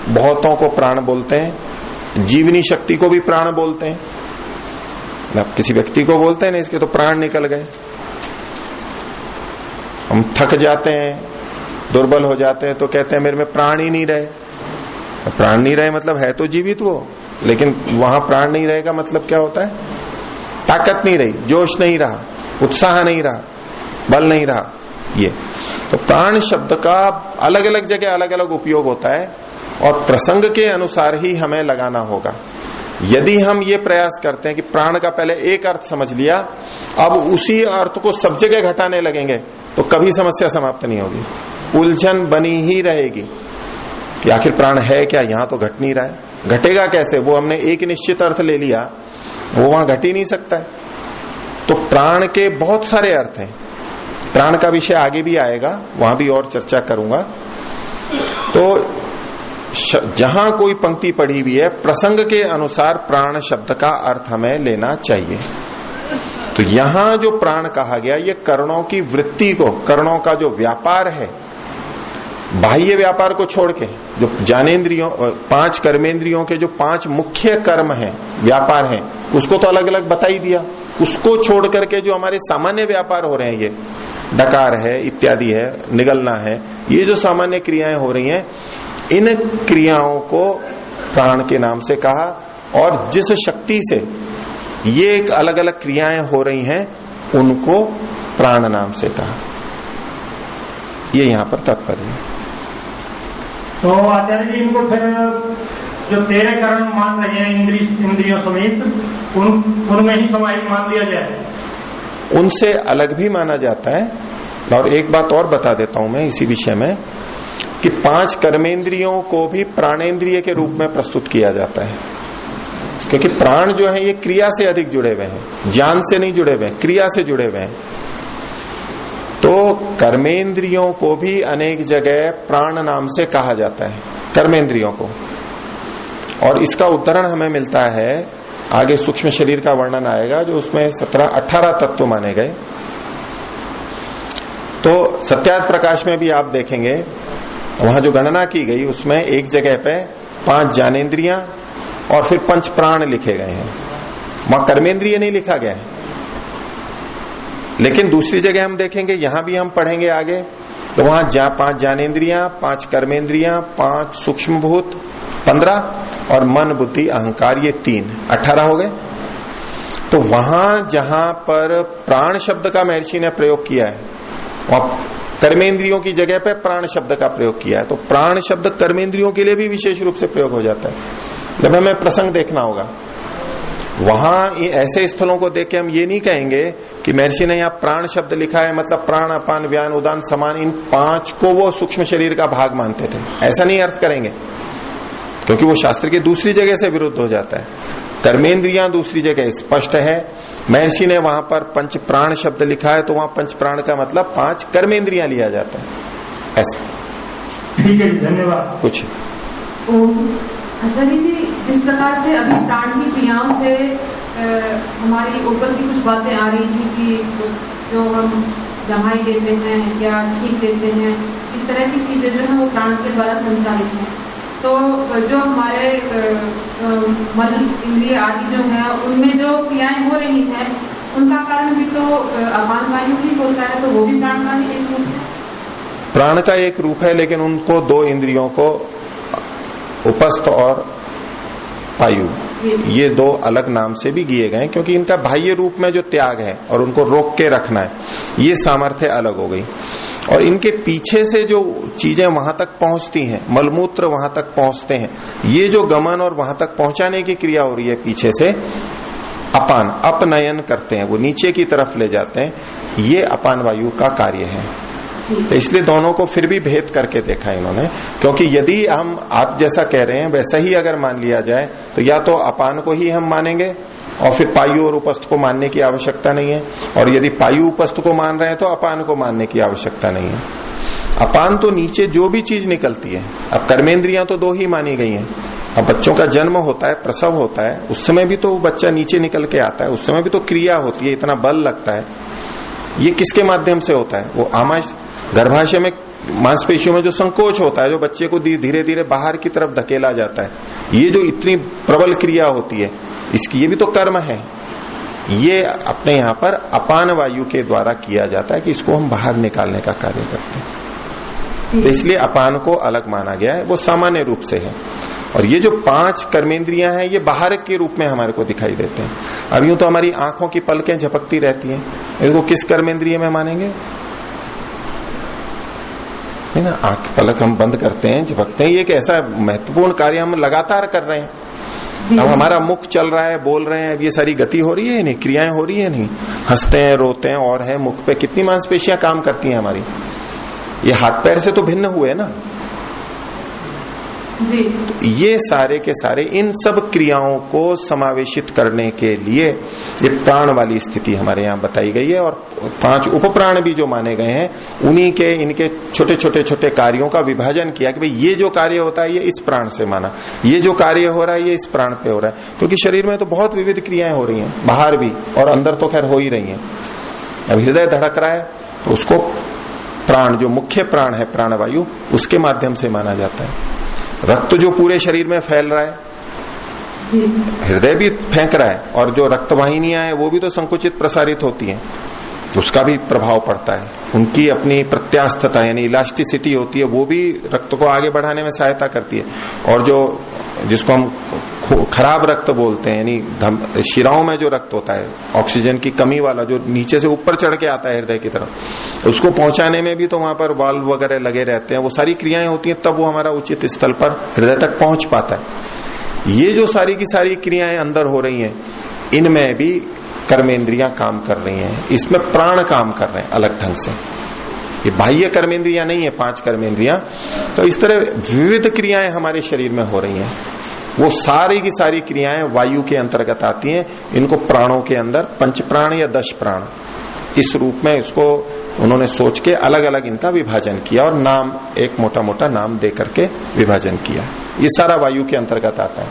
बहुतों को प्राण बोलते हैं। जीवनी शक्ति को भी प्राण बोलते हैं। आप किसी व्यक्ति को बोलते हैं ना, इसके तो प्राण निकल गए। हम थक जाते हैं, दुर्बल हो जाते हैं, तो कहते हैं मेरे में प्राण ही नहीं रहे। प्राण नहीं रहे मतलब है तो जीवित वो, लेकिन वहां प्राण नहीं रहेगा मतलब क्या होता है? ताकत नहीं रही, जोश नहीं रहा, उत्साह नहीं रहा, बल नहीं रहा। ये तो प्राण शब्द का अलग अलग जगह अलग अलग उपयोग होता है और प्रसंग के अनुसार ही हमें लगाना होगा। यदि हम ये प्रयास करते हैं कि प्राण का पहले एक अर्थ समझ लिया, अब उसी अर्थ को सब जगह घटाने लगेंगे, तो कभी समस्या समाप्त नहीं होगी, उलझन बनी ही रहेगी कि आखिर प्राण है क्या, यहां तो घट नहीं रहा है। घटेगा कैसे? वो हमने एक निश्चित अर्थ ले लिया, वो वहां घट ही नहीं सकता है। तो प्राण के बहुत सारे अर्थ हैं। प्राण का विषय आगे भी आएगा, वहां भी और चर्चा करूंगा। तो जहां कोई पंक्ति पढ़ी हुई है, प्रसंग के अनुसार प्राण शब्द का अर्थ हमें लेना चाहिए। तो यहां जो प्राण कहा गया, ये कर्णों की वृत्ति को, कर्णों का जो व्यापार है, बाह्य व्यापार को छोड़ के जो ज्ञानेन्द्रियों, 5 कर्मेंद्रियों के जो 5 मुख्य कर्म हैं, व्यापार हैं, उसको तो अलग अलग बता ही दिया। उसको छोड़ करके जो हमारे सामान्य व्यापार हो रहे हैं, ये डकार है, इत्यादि है, निगलना है, ये जो सामान्य क्रियाएं हो रही हैं, इन क्रियाओं को प्राण के नाम से कहा। और जिस शक्ति से ये एक अलग अलग क्रियाएं हो रही हैं, उनको प्राण नाम से कहा। ये यहां पर तात्पर्य है। तो आचार्य जी, इनको फिर जो 13 करण मान रहे हैं इंद्रियों समेत, उनमें ही समाहित मान लिया जाए? उनसे अलग भी माना जाता है। और एक बात और बता देता हूं मैं इसी विषय में, कि 5 कर्मेंद्रियों को भी प्राणेंद्रिय के रूप में प्रस्तुत किया जाता है, क्योंकि प्राण जो है ये क्रिया से अधिक जुड़े हुए हैं, ज्ञान से नहीं जुड़े हुए हैं, क्रिया से जुड़े हुए हैं। तो कर्मेंद्रियों को भी अनेक जगह प्राण नाम से कहा जाता है, कर्मेंद्रियों को। और इसका उदाहरण हमें मिलता है, आगे सूक्ष्म शरीर का वर्णन आएगा, जो उसमें 17-18 तत्व माने गए। तो सत्यार्थ प्रकाश में भी आप देखेंगे, वहां जो गणना की गई उसमें एक जगह पे 5 ज्ञानेन्द्रियां और फिर 5 प्राण लिखे गए हैं, वहां कर्मेंद्रिय नहीं लिखा गया है। लेकिन दूसरी जगह हम देखेंगे, यहां भी हम पढ़ेंगे आगे, तो वहां 5 ज्ञानेन्द्रियां, 5 कर्मेंद्रियां, 5 सूक्ष्म भूत 15 और मन बुद्धि अहंकार ये 3 18 हो गए। तो वहां जहां पर प्राण शब्द का महर्षि ने प्रयोग किया है, वहां कर्मेंद्रियों की जगह पे प्राण शब्द का प्रयोग किया है। तो प्राण शब्द कर्मेंद्रियों के लिए भी विशेष रूप से प्रयोग हो जाता है। जब हमें प्रसंग देखना होगा, वहां ऐसे स्थलों को देख के हम ये नहीं कहेंगे कि महर्षि ने यहाँ प्राण शब्द लिखा है मतलब प्राण अपान व्यान उदान समान इन 5 को वो सूक्ष्म शरीर का भाग मानते थे, ऐसा नहीं अर्थ करेंगे, क्योंकि वो शास्त्र की दूसरी जगह से विरुद्ध हो जाता है। कर्मेंद्रियां दूसरी जगह स्पष्ट है, महर्षि ने वहां पर 5 प्राण शब्द लिखा है, तो वहां 5 प्राण का मतलब 5 कर्मेंद्रियां लिया जाता है, ऐसा। ठीक है, धन्यवाद। कुछ आचार्य जी, जिस प्रकार से अभी प्राण की क्रियाओं से हमारी ऊपर की कुछ बातें आ रही थी कि जो हम दवाई देते हैं या छींक देते हैं, इस तरह की चीजें जो है वो प्राण के द्वारा संचालित हैं। तो जो हमारे मल इंद्रिय आदि जो है उनमें जो क्रियाएं हो रही हैं, उनका कारण भी तो अपान वायु ही होता है, तो वो भी प्राण का ही एक रूप है। प्राण का एक रूप है, लेकिन उनको 2 इंद्रियों को उपस्थ और पायु, ये 2 अलग नाम से भी दिए गए, क्योंकि इनका बाह्य रूप में जो त्याग है और उनको रोक के रखना है, ये सामर्थ्य अलग हो गई। और इनके पीछे से जो चीजें वहां तक पहुंचती हैं, मलमूत्र वहां तक पहुंचते हैं, ये जो गमन और वहां तक पहुंचाने की क्रिया हो रही है पीछे से, अपान अपनयन करते हैं, वो नीचे की तरफ ले जाते हैं, ये अपान वायु का कार्य है। तो इसलिए दोनों को फिर भी भेद करके देखा इन्होंने, क्योंकि यदि हम आप जैसा कह रहे हैं वैसा ही अगर मान लिया जाए, तो या तो अपान को ही हम मानेंगे और फिर पायु और उपस्थ को मानने की आवश्यकता नहीं है, और यदि पायु उपस्थ को मान रहे हैं तो अपान को मानने की आवश्यकता नहीं है। अपान तो नीचे जो भी चीज निकलती है, अब कर्मेंद्रियां तो 2 ही मानी गई हैं। अब बच्चों का जन्म होता है, प्रसव होता है, उस समय भी तो बच्चा नीचे निकल के आता है, उस समय भी तो क्रिया होती है, इतना बल लगता है। ये किसके माध्यम से होता है? वो आमाशय गर्भाशय में मांसपेशियों में जो संकोच होता है, जो बच्चे को धीरे धीरे बाहर की तरफ धकेला जाता है, ये जो इतनी प्रबल क्रिया होती है, इसकी ये भी तो कर्म है। ये अपने यहाँ पर अपान वायु के द्वारा किया जाता है कि इसको हम बाहर निकालने का कार्य करते हैं। तो इसलिए अपान को अलग माना गया है, वो सामान्य रूप से है। और ये जो 5 कर्मेंद्रियां हैं, ये बाहर के रूप में हमारे को दिखाई देते हैं। अब यूं तो हमारी आंखों की पलकें झपकती रहती हैं, इनको किस कर्मेंद्रिय में मानेंगे? है ना, आंख पलक हम बंद करते हैं, झपकते हैं, ये एक ऐसा महत्वपूर्ण कार्य हम लगातार कर रहे हैं। अब हमारा मुख चल रहा है, बोल रहे हैं, अब ये सारी गति हो रही है नहीं, क्रियाएं हो रही है नहीं, हंसते हैं, रोते हैं, और है मुख पे कितनी मांसपेशियां काम करती हैं हमारी, ये हाथ पैर से तो भिन्न हुए ना। जी। तो ये सारे के सारे इन सब क्रियाओं को समावेशित करने के लिए ये प्राण वाली स्थिति हमारे यहाँ बताई गई है। और 5 उपप्राण भी जो माने गए हैं, उन्हीं के इनके छोटे छोटे छोटे कार्यों का विभाजन किया कि भाई ये जो कार्य होता है ये इस प्राण से माना, ये जो कार्य हो रहा है ये इस प्राण पे हो रहा है। क्योंकि शरीर में तो बहुत विविध क्रियाएं हो रही हैं, बाहर भी और अंदर तो खैर हो ही रही हैं। अब हृदय धड़क रहा है तो उसको प्राण, जो मुख्य प्राण है प्राणवायु, उसके माध्यम से माना जाता है। रक्त जो पूरे शरीर में फैल रहा है, हृदय भी फेंक रहा है, और जो रक्तवाहिनियां हैं वो भी तो संकुचित प्रसारित होती हैं, उसका भी प्रभाव पड़ता है। उनकी अपनी प्रत्यास्थता यानी इलास्टिसिटी होती है, वो भी रक्त को आगे बढ़ाने में सहायता करती है। और जो जिसको हम खराब रक्त बोलते हैं, यानी शिराओं में जो रक्त होता है, ऑक्सीजन की कमी वाला, जो नीचे से ऊपर चढ़ के आता है हृदय की तरफ, उसको पहुंचाने में भी तो वहां पर वाल्व वगैरह लगे रहते हैं, वो सारी क्रियाएं होती हैं, तब वो हमारा उचित स्थल पर हृदय तक पहुंच पाता है। ये जो सारी की सारी क्रियाएं अंदर हो रही हैं, इनमें भी कर्मेंद्रियां काम कर रही हैं, इसमें प्राण काम कर रहे हैं अलग ढंग से। ये बाह्य कर्मेंद्रियां नहीं है 5 कर्मेंद्रियां। तो इस तरह विविध क्रियाएं हमारे शरीर में हो रही हैं, वो सारी की सारी क्रियाएं वायु के अंतर्गत आती हैं। इनको प्राणों के अंदर 5 प्राण या 10 प्राण इस रूप में इसको उन्होंने सोच के अलग अलग इनका विभाजन किया और नाम एक मोटा मोटा नाम दे करके विभाजन किया। ये सारा वायु के अंतर्गत आता है।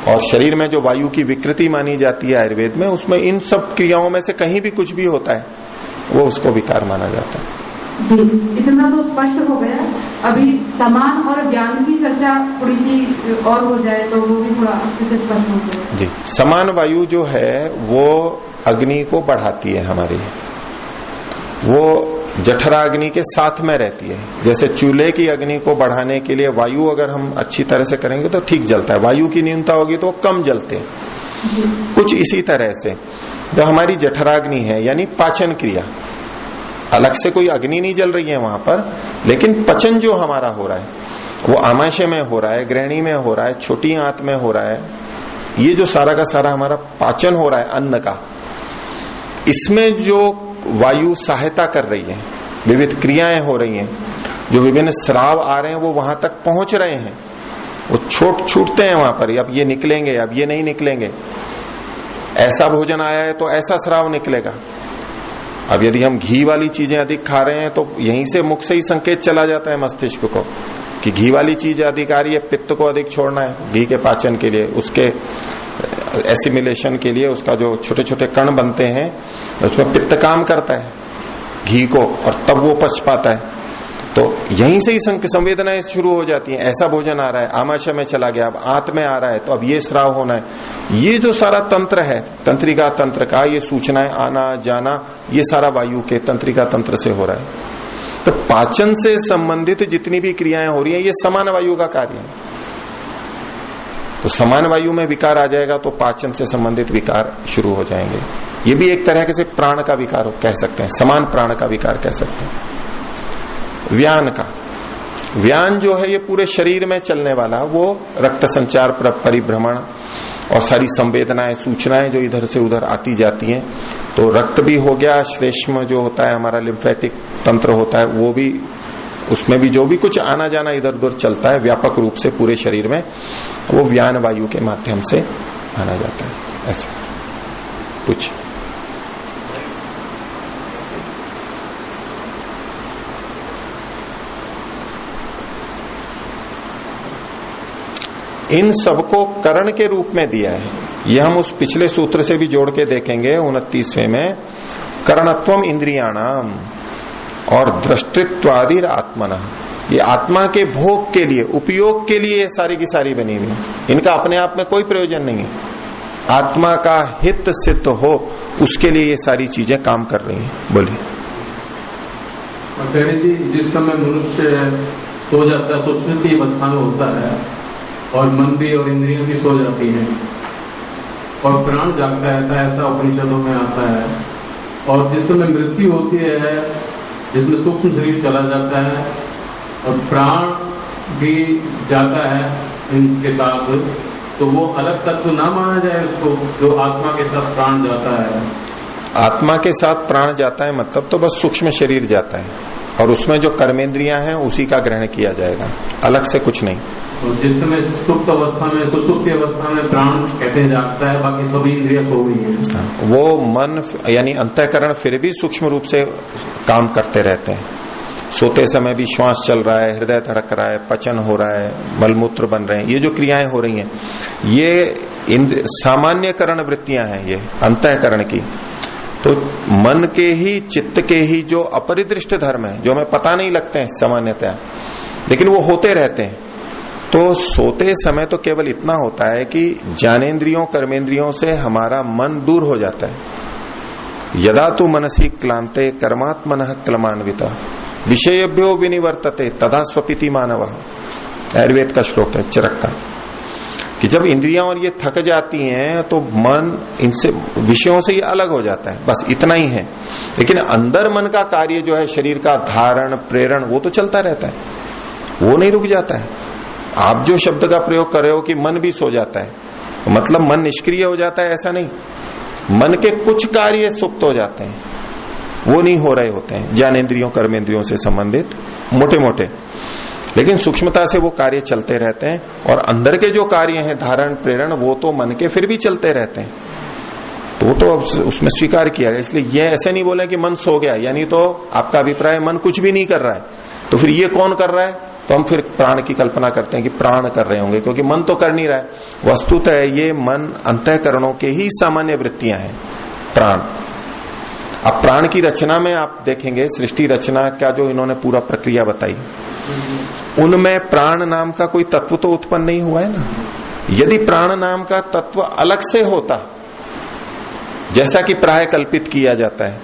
और शरीर में जो वायु की विकृति मानी जाती है आयुर्वेद में, उसमें इन सब क्रियाओं में से कहीं भी कुछ भी होता है वो उसको विकार माना जाता है। जी, इतना तो स्पष्ट हो गया। अभी समान और ज्ञान की चर्चा थोड़ी सी और हो जाए तो वो भी थोड़ा अच्छे से स्पष्ट हो जाए। जी, समान वायु जो है वो अग्नि को बढ़ाती है हमारी, वो जठराग्नि के साथ में रहती है। जैसे चूल्हे की अग्नि को बढ़ाने के लिए वायु अगर हम अच्छी तरह से करेंगे तो ठीक जलता है, वायु की न्यूनता होगी तो कम जलते हैं। कुछ इसी तरह से जो हमारी जठराग्नि है यानी पाचन क्रिया, अलग से कोई अग्नि नहीं जल रही है वहां पर, लेकिन पचन जो हमारा हो रहा है वो आमाशय में हो रहा है, ग्रहणी में हो रहा है, छोटी आंत में हो रहा है। ये जो सारा का सारा हमारा पाचन हो रहा है अन्न का, इसमें जो वायु सहायता कर रही है, विविध क्रियाएं हो रही हैं, जो विभिन्न स्राव आ रहे हैं वो वहां तक पहुंच रहे हैं, वो छूटते हैं वहां पर, अब ये निकलेंगे अब ये नहीं निकलेंगे। ऐसा भोजन आया है तो ऐसा स्राव निकलेगा। अब यदि हम घी वाली चीजें अधिक खा रहे हैं तो यहीं से मुख से ही संकेत चला जाता है मस्तिष्क को कि घी वाली चीज अधिक आ रही है, पित्त को अधिक छोड़ना है घी के पाचन के लिए, उसके एसिमिलेशन के लिए, उसका जो छोटे छोटे कण बनते हैं उसमें पित्त काम करता है घी को, और तब वो पच पाता है। तो यहीं से ही संवेदनाएं शुरू हो जाती हैं। ऐसा भोजन आ रहा है, आमाशय में चला गया, अब आंत में आ रहा है, तो अब ये स्राव होना है। ये जो सारा तंत्र है, तंत्रिका तंत्र का, ये सूचनाएं आना जाना, ये सारा वायु के तंत्रिका तंत्र से हो रहा है। तो पाचन से संबंधित जितनी भी क्रियाएं हो रही हैं ये समान वायु का कार्य है। तो समान वायु में विकार आ जाएगा तो पाचन से संबंधित विकार शुरू हो जाएंगे। ये भी एक तरह से प्राण का विकार कह सकते हैं, समान प्राण का विकार कह सकते हैं। व्यान का, व्यान जो है ये पूरे शरीर में चलने वाला, वो रक्त संचार परिभ्रमण और सारी संवेदनाएं सूचनाएं जो इधर से उधर आती जाती हैं। तो रक्त भी हो गया, श्लेष्म जो होता है हमारा लिम्फेटिक तंत्र होता है वो भी, उसमें भी जो भी कुछ आना जाना इधर उधर चलता है व्यापक रूप से पूरे शरीर में, वो व्यान वायु के माध्यम से आना जाता है। ऐसा कुछ इन सबको करण के रूप में दिया है। यह हम उस पिछले सूत्र से भी जोड़ के देखेंगे 29वें में, करणत्वम इंद्रियाणाम और दृष्टित्वादि आत्मना, ये आत्मा के भोग के लिए, उपयोग के लिए सारी की सारी बनी हुई है। इनका अपने आप में कोई प्रयोजन नहीं है, आत्मा का हित सिद्ध हो उसके लिए ये सारी चीजें काम कर रही हैं। बोलिए। जी, जिस समय मनुष्य सो जाता है तो सुषुप्ति अवस्था में होता है और मन भी और इंद्रियां भी सो जाती हैं और प्राण जागता रहता है, ऐसा उपनिषदों में आता है। और जिस समय मृत्यु होती है, जिसमें सूक्ष्म शरीर चला जाता है और प्राण भी जाता है इनके साथ, तो वो अलग तत्व ना माना जाए उसको, जो आत्मा के साथ प्राण जाता है। आत्मा के साथ प्राण जाता है मतलब तो बस सूक्ष्म शरीर जाता है और उसमें जो कर्मेंद्रियां हैं उसी का ग्रहण किया जाएगा, अलग से कुछ नहीं। तो जिस समय सुप्त अवस्था में, सुसुप्ति अवस्था में प्राण कहते जागता है, बाकी सभी इंद्रियां सो गई हैं। वो मन यानी अंतःकरण फिर भी सूक्ष्म रूप से काम करते रहते हैं। सोते समय भी श्वास चल रहा है, हृदय धड़क रहा है, पचन हो रहा है, मलमूत्र बन रहे हैं, ये जो क्रियाएं हो रही हैं ये सामान्यकरण वृत्तियां हैं, ये अंतःकरण की। तो मन के ही, चित्त के ही जो अपरिदृष्ट धर्म है, जो हमें पता नहीं लगते हैं सामान्यतः, लेकिन वो होते रहते हैं। तो सोते समय तो केवल इतना होता है कि ज्ञानेन्द्रियों कर्मेंद्रियों से हमारा मन दूर हो जाता है। यदा तु मनसी क्लांते कर्मात्मनः क्लमान्विता विषयभ्यो विनिवर्तते तदा स्वपिति मानव, आयुर्वेद का श्लोक है चरक का, कि जब इंद्रियां और ये थक जाती हैं तो मन इनसे, विषयों से ये अलग हो जाता है, बस इतना ही है। लेकिन अंदर मन का कार्य जो है, शरीर का धारण प्रेरण, वो तो चलता रहता है, वो नहीं रुक जाता है। आप जो शब्द का प्रयोग कर रहे हो कि मन भी सो जाता है, तो मतलब मन निष्क्रिय हो जाता है, ऐसा नहीं। मन के कुछ कार्य सुप्त हो जाते हैं, वो नहीं हो रहे होते हैं, ज्ञानेंद्रियों कर्मेंद्रियों से संबंधित मोटे मोटे, लेकिन सूक्ष्मता से वो कार्य चलते रहते हैं। और अंदर के जो कार्य हैं धारण प्रेरण, वो तो मन के फिर भी चलते रहते हैं, तो वो तो अब उसमें स्वीकार किया गया। इसलिए ये ऐसे नहीं बोले कि मन सो गया, यानी तो आपका अभिप्राय मन कुछ भी नहीं कर रहा है, तो फिर ये कौन कर रहा है? तो हम फिर प्राण की कल्पना करते हैं कि प्राण कर रहे होंगे, क्योंकि मन तो कर नहीं रहा है। वस्तुतः ये मन अंतःकरणों के ही सामान्य वृत्तियां हैं प्राण। अब प्राण की रचना में आप देखेंगे, सृष्टि रचना का जो इन्होंने पूरा प्रक्रिया बताई, उनमें प्राण नाम का कोई तत्व तो उत्पन्न नहीं हुआ है ना। यदि प्राण नाम का तत्व अलग से होता, जैसा कि प्राय कल्पित किया जाता है,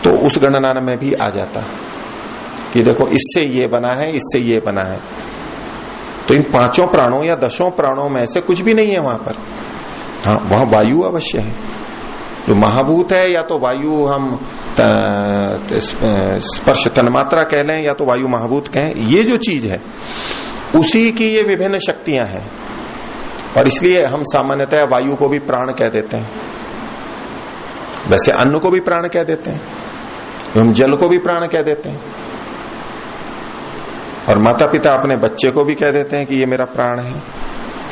तो उस गणना में भी आ जाता कि देखो इससे ये बना है, इससे ये बना है। तो इन 5 प्राणों या 10 प्राणों में से कुछ भी नहीं है वहां पर। हाँ, वहां वायु अवश्य है, जो महाभूत है, या तो वायु हम स्पर्श तन्मात्रा कह लें, या तो वायु महाभूत कहें, ये जो चीज है उसी की ये विभिन्न शक्तियां हैं। और इसलिए हम सामान्यतः वायु को भी प्राण कह देते हैं, वैसे अन्न को भी प्राण कह देते हैं, हम जल को भी प्राण कह देते हैं, और माता पिता अपने बच्चे को भी कह देते हैं कि ये मेरा प्राण है,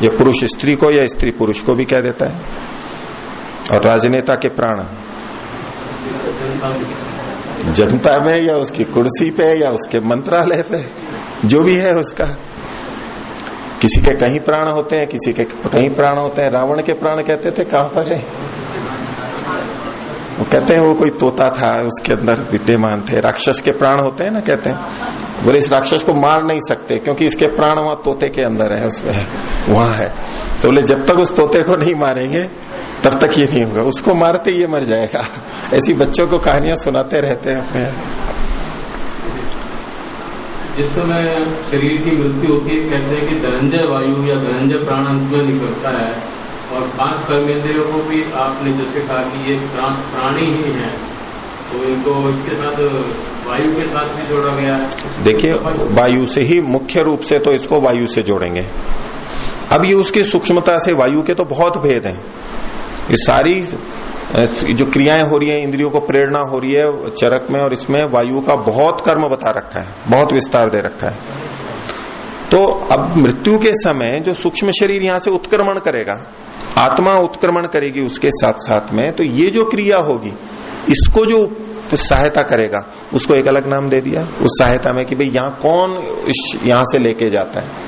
या पुरुष स्त्री को या स्त्री पुरुष को भी कह देता है। और राजनेता के प्राण जनता में, या उसकी कुर्सी पे, या उसके मंत्रालय पे, जो भी है उसका। किसी के कहीं प्राण होते हैं, किसी के कहीं प्राण होते हैं। रावण के प्राण कहते थे कहां पर है? वो कहते हैं वो कोई तोता था, उसके अंदर विद्यमान थे। राक्षस के प्राण होते हैं ना, कहते हैं बोले इस राक्षस को मार नहीं सकते क्योंकि इसके प्राण वहां तोते के अंदर है, उसमें वहां है। तो बोले जब तक उस तोते को नहीं मारेंगे तब तक ये नहीं होगा, उसको मारते ये मर जाएगा। ऐसी बच्चों को कहानियां सुनाते रहते हैं अपने। जिस समय शरीर की मृत्यु होती है, कहते हैं कि धनंजय वायु या धनंजय प्राण अंत में निकलता है। और 5 कर्मेंद्रियों को भी आपने जैसे कहा कि ये प्राणी ही है, तो इनको इसके साथ वायु के साथ भी जोड़ा गया है। देखिए, वायु से ही मुख्य रूप से तो इसको वायु से जोड़ेंगे। अब ये उसकी सूक्ष्मता से वायु के तो बहुत भेद हैं। ये सारी जो क्रियाएं हो रही है, इंद्रियों को प्रेरणा हो रही है चरक में, और इसमें वायु का बहुत कर्म बता रखा है, बहुत विस्तार दे रखा है। तो अब मृत्यु के समय जो सूक्ष्म शरीर यहां से उत्क्रमण करेगा, आत्मा उत्क्रमण करेगी उसके साथ साथ में, तो ये जो क्रिया होगी इसको जो सहायता करेगा उसको एक अलग नाम दे दिया उस सहायता में कि भाई यहाँ कौन यहां से लेके जाता है।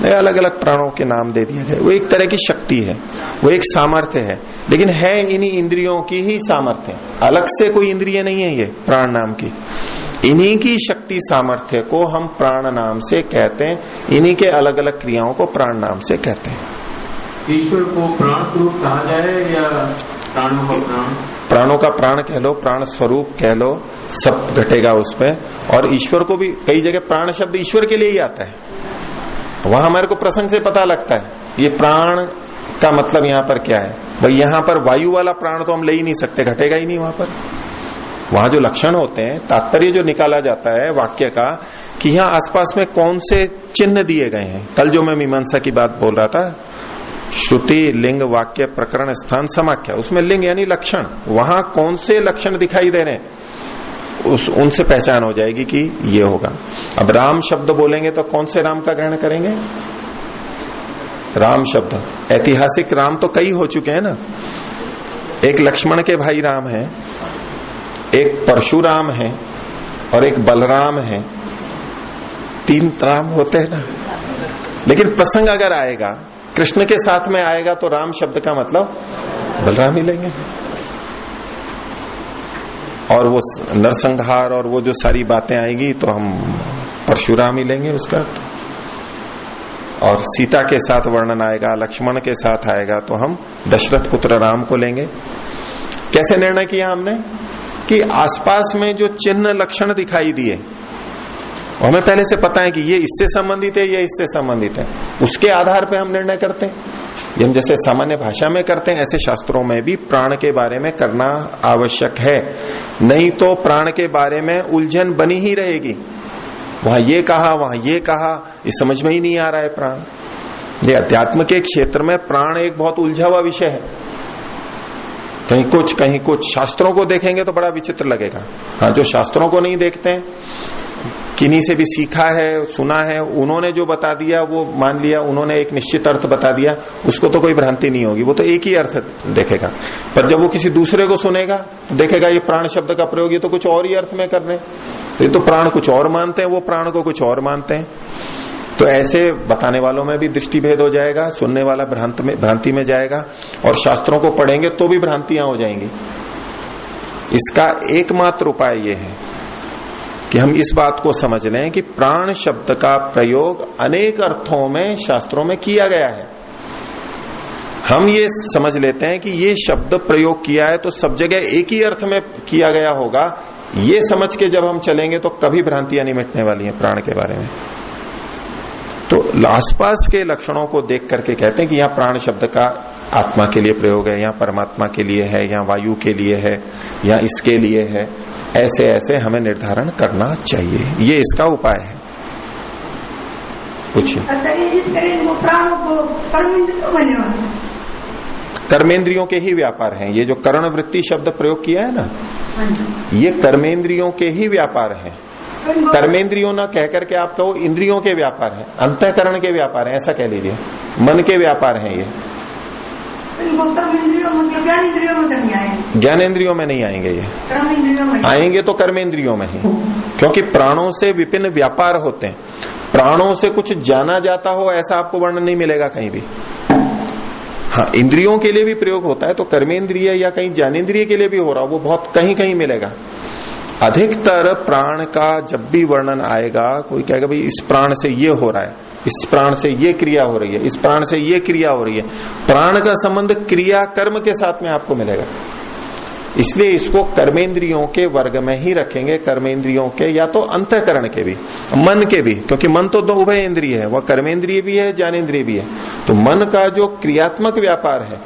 अलग अलग प्राणों के नाम दे दिए गए। वो एक तरह की शक्ति है, वो एक सामर्थ्य है, लेकिन है इन्हीं इंद्रियों की ही सामर्थ्य, अलग से कोई इंद्रिय नहीं है ये प्राण नाम की। इन्हीं की शक्ति सामर्थ्य को हम प्राण नाम से कहते हैं, इन्हीं के अलग अलग क्रियाओं को प्राण नाम से कहते हैं। ईश्वर को प्राण स्वरूप कहा जाए या प्राणों का प्राण? प्राणों का प्राण कह लो, प्राण स्वरूप कह लो, सब घटेगा उसमें। और ईश्वर को भी कई जगह प्राण शब्द ईश्वर के लिए ही आता है, वहां हमारे को प्रसंग से पता लगता है ये प्राण का मतलब यहाँ पर क्या है। भाई यहाँ पर वायु वाला प्राण तो हम ले ही नहीं सकते, घटेगा ही नहीं वहां पर। वहां जो लक्षण होते हैं, तात्पर्य जो निकाला जाता है वाक्य का, कि यहाँ आसपास में कौन से चिन्ह दिए गए हैं। कल जो मैं मीमांसा की बात बोल रहा था, श्रुति लिंग वाक्य प्रकरण स्थान समाख्या, उसमें लिंग यानी लक्षण, वहां कौन से लक्षण दिखाई दे रहे हैं उनसे पहचान हो जाएगी कि ये होगा। अब राम शब्द बोलेंगे तो कौन से राम का ग्रहण करेंगे? राम शब्द, ऐतिहासिक राम तो कई हो चुके हैं ना। एक लक्ष्मण के भाई राम है, एक परशुराम है, और एक बलराम है। 3 राम होते हैं ना। लेकिन प्रसंग अगर आएगा कृष्ण के साथ में आएगा तो राम शब्द का मतलब बलराम ही लेंगे, और वो नरसंहार और वो जो सारी बातें आएगी तो हम परशुराम ही लेंगे उसका अर्थ। और सीता के साथ वर्णन आएगा, लक्ष्मण के साथ आएगा तो हम दशरथ पुत्र राम को लेंगे। कैसे निर्णय किया हमने कि आसपास में जो चिन्ह लक्षण दिखाई दिए, हमें पहले से पता है कि ये इससे संबंधित है, ये इससे संबंधित है, उसके आधार पे हम निर्णय करते हैं। ये हम जैसे सामान्य भाषा में करते हैं, ऐसे शास्त्रों में भी प्राण के बारे में करना आवश्यक है। नहीं तो प्राण के बारे में उलझन बनी ही रहेगी। वहां ये कहा, वहां ये कहा, ये समझ में ही नहीं आ रहा है प्राण। ये अध्यात्म के क्षेत्र में प्राण एक बहुत उलझा हुआ विषय है। कहीं कुछ शास्त्रों को देखेंगे तो बड़ा विचित्र लगेगा। हाँ, जो शास्त्रों को नहीं देखते हैं, किन्हीं से भी सीखा है, सुना है, उन्होंने जो बता दिया वो मान लिया, उन्होंने एक निश्चित अर्थ बता दिया, उसको तो कोई भ्रांति नहीं होगी, वो तो एक ही अर्थ देखेगा। पर जब वो किसी दूसरे को सुनेगा तो देखेगा ये प्राण शब्द का प्रयोग ये तो कुछ और ही अर्थ में कर रहे हैं, ये तो प्राण कुछ और मानते हैं, वो प्राण को कुछ और मानते हैं। तो ऐसे बताने वालों में भी दृष्टि भेद हो जाएगा, सुनने वाला भ्रांति में जाएगा, और शास्त्रों को पढ़ेंगे तो भी भ्रांतियां हो जाएंगी। इसका एकमात्र उपाय ये है कि हम इस बात को समझ लें कि प्राण शब्द का प्रयोग अनेक अर्थों में शास्त्रों में किया गया है। हम ये समझ लेते हैं कि ये शब्द प्रयोग किया है तो सब जगह एक ही अर्थ में किया गया होगा, ये समझ के जब हम चलेंगे तो कभी भ्रांतियां नहीं मिटने वाली हैं प्राण के बारे में। तो आसपास के लक्षणों को देख करके कहते हैं कि यहाँ प्राण शब्द का आत्मा के लिए प्रयोग है, यहाँ परमात्मा के लिए है, यहाँ वायु के लिए है, यहाँ इसके लिए है, ऐसे ऐसे हमें निर्धारण करना चाहिए। ये इसका उपाय है। पूछिए। कर्मेंद्रियों के ही व्यापार हैं ये, जो कर्ण वृत्ति शब्द प्रयोग किया है ना, ये कर्मेंद्रियों के ही व्यापार हैं। कर्मेंद्रियों ना कह करके आप कहो इंद्रियों के व्यापार है, अंतःकरण के व्यापार है, ऐसा कह लीजिए, मन के व्यापार हैं ये। ज्ञानेन्द्रियों में नहीं आएंगे ये, आएंगे तो कर्मेंद्रियों में ही, क्योंकि प्राणों से विभिन्न व्यापार होते हैं। प्राणों से कुछ जाना जाता हो ऐसा आपको वर्णन नहीं मिलेगा कहीं भी। हाँ, इंद्रियों के लिए भी प्रयोग होता है, तो कर्मेंद्रिय या कहीं ज्ञानेन्द्रिय के लिए भी हो रहा, वो बहुत कहीं कहीं मिलेगा। अधिकतर प्राण का जब भी वर्णन आएगा, कोई कहेगा भाई इस प्राण से ये हो रहा है, इस प्राण से ये क्रिया हो रही है, इस प्राण से ये क्रिया हो रही है, प्राण का संबंध क्रिया कर्म के साथ में आपको मिलेगा। इसलिए इसको कर्मेंद्रियों के वर्ग में ही रखेंगे, कर्मेंद्रियों के या तो अंतःकरण के भी, मन के भी, क्योंकि मन तो दो उभय इंद्रिय है, वह कर्मेंद्रिय भी है, ज्ञानेन्द्रिय भी है। तो मन का जो क्रियात्मक व्यापार है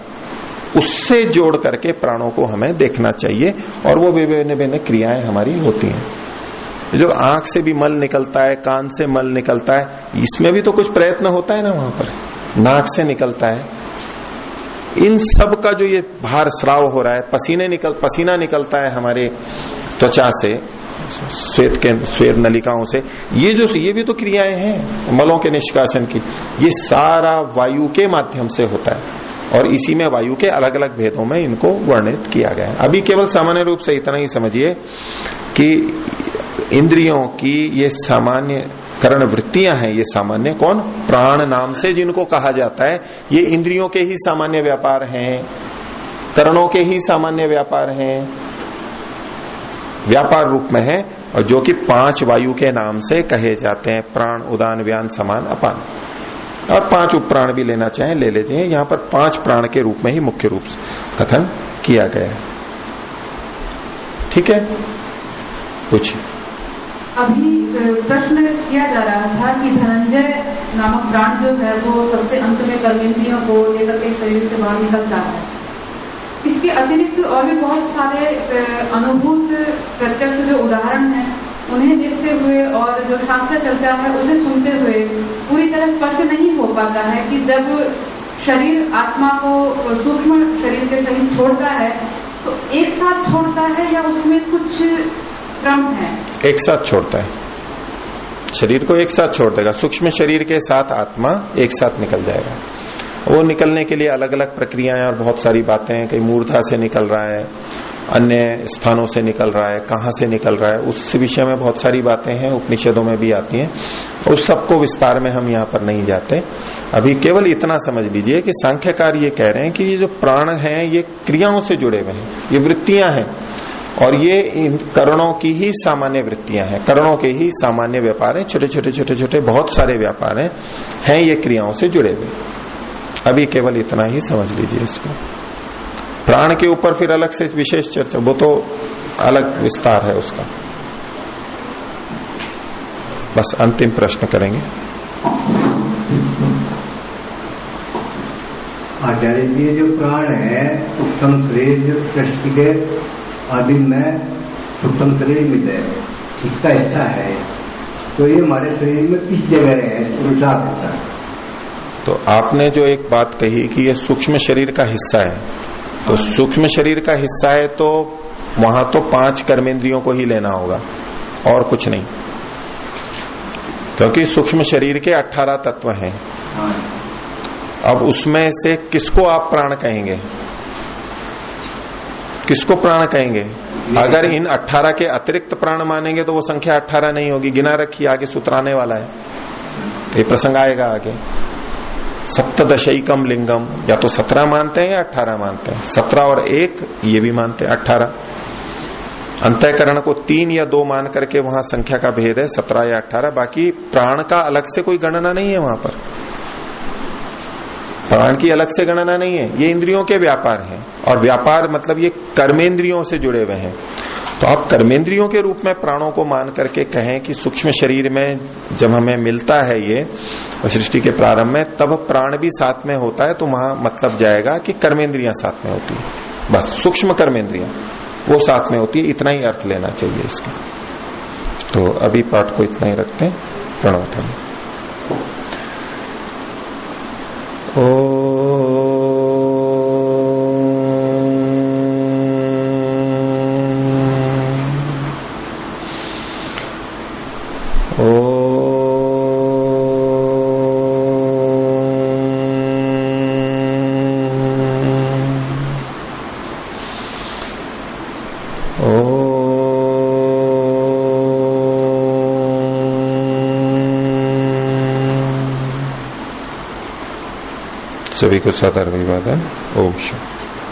उससे जोड़ करके प्राणों को हमें देखना चाहिए, और वो विभिन्न विभिन्न क्रियाएं हमारी होती हैं। जो आंख से भी मल निकलता है, कान से मल निकलता है, इसमें भी तो कुछ प्रयत्न होता है ना, वहां पर नाक से निकलता है, इन सब का जो ये भार स्राव हो रहा है, पसीना निकलता है हमारे त्वचा से, श्वेत नलिकाओं से, ये भी तो क्रियाएं हैं मलों के निष्कासन की। ये सारा वायु के माध्यम से होता है, और इसी में वायु के अलग अलग भेदों में इनको वर्णित किया गया है। अभी केवल सामान्य रूप से इतना ही समझिए कि इंद्रियों की ये सामान्य करण वृत्तियां हैं, ये सामान्य कौन, प्राण नाम से जिनको कहा जाता है, ये इंद्रियों के ही सामान्य व्यापार हैं, करणों के ही सामान्य व्यापार हैं, व्यापार रूप में है, और जो कि 5 वायु के नाम से कहे जाते हैं, प्राण, उदान, व्यान, समान, अपान, और 5 उपप्राण भी लेना चाहें ले लीजिए। यहाँ पर 5 प्राण के रूप में ही मुख्य रूप से कथन किया गया है। ठीक है, पूछिए। अभी प्रश्न किया जा रहा था कि धनंजय नामक प्राण जो है वो सबसे अंत में कर्मेंद्रियों को लेकर के शरीर से बाहर निकलता है। इसके अतिरिक्त और भी बहुत सारे अनुभूत प्रत्यक्ष जो उदाहरण हैं उन्हें देखते हुए और जो शास्त्र चर्चा है उसे सुनते हुए पूरी तरह स्पष्ट नहीं हो पाता है कि जब शरीर आत्मा को सूक्ष्म शरीर के सहित छोड़ता है तो एक साथ छोड़ता है या उसमें कुछ क्रम है? एक साथ छोड़ता है, शरीर को एक साथ छोड़ देगा, सूक्ष्म शरीर के साथ आत्मा एक साथ निकल जाएगा। वो निकलने के लिए अलग अलग प्रक्रियाएं और बहुत सारी बातें हैं, कहीं मूर्धा से निकल रहा है, अन्य स्थानों से निकल रहा है, कहाँ से निकल रहा है, उस विषय में बहुत सारी बातें हैं, उपनिषदों में भी आती हैं, उस सबको विस्तार में हम यहाँ पर नहीं जाते। अभी केवल इतना समझ लीजिए कि सांख्यकार ये कह रहे हैं कि ये जो प्राण हैं ये क्रियाओं से जुड़े हुए हैं, ये वृत्तियां हैं, और ये इन करणों की ही सामान्य वृत्तियां हैं, करणों के ही सामान्य व्यापार हैं, छोटे छोटे छोटे छोटे बहुत सारे व्यापार हैं ये क्रियाओं से जुड़े हुए। अभी केवल इतना ही समझ लीजिए इसको। प्राण के ऊपर फिर अलग से विशेष चर्चा, वो तो अलग विस्तार है उसका। बस अंतिम प्रश्न करेंगे। आचार्य जी, जो प्राण है सूक्ष्म शरीर जो सृष्टि के आदि में सूक्ष्म शरीर मिले इसका हिस्सा है, तो ये हमारे शरीर में किस जगह है पुरुषार्थ हिस्सा? तो आपने जो एक बात कही कि ये सूक्ष्म शरीर का हिस्सा है, तो सूक्ष्म शरीर का हिस्सा है तो वहां तो 5 कर्मेंद्रियों को ही लेना होगा और कुछ नहीं, क्योंकि सूक्ष्म शरीर के 18 तत्व हैं। अब उसमें से किसको आप प्राण कहेंगे, किसको प्राण कहेंगे? अगर इन 18 के अतिरिक्त प्राण मानेंगे तो वो संख्या 18 नहीं होगी, गिना रखी, आगे सूत्र आने वाला है, ये प्रसंग आएगा आगे। सप्तदशैकम लिंगम, या तो 17 मानते हैं या 18 मानते हैं, 17 और 1 ये भी मानते हैं 18। अंतःकरण को 3 या 2 मान करके वहां संख्या का भेद है, 17 या 18। बाकी प्राण का अलग से कोई गणना नहीं है वहां पर, प्राण की अलग से गणना नहीं है, ये इंद्रियों के व्यापार हैं। और व्यापार मतलब ये कर्मेंद्रियों से जुड़े हुए हैं। तो आप कर्मेंद्रियों के रूप में प्राणों को मान करके कहें कि सूक्ष्म शरीर में जब हमें मिलता है ये सृष्टि के प्रारंभ में, तब प्राण भी साथ में होता है, तो वहां मतलब जाएगा कि कर्मेंद्रियां साथ में होती है, बस सूक्ष्म कर्मेंद्रियां वो साथ में होती है, इतना ही अर्थ लेना चाहिए इसका। तो अभी पाठ को इतना ही रखते हैं। प्रणव ध्वनि। सभी को साधारण विवाद है। ओम शांति।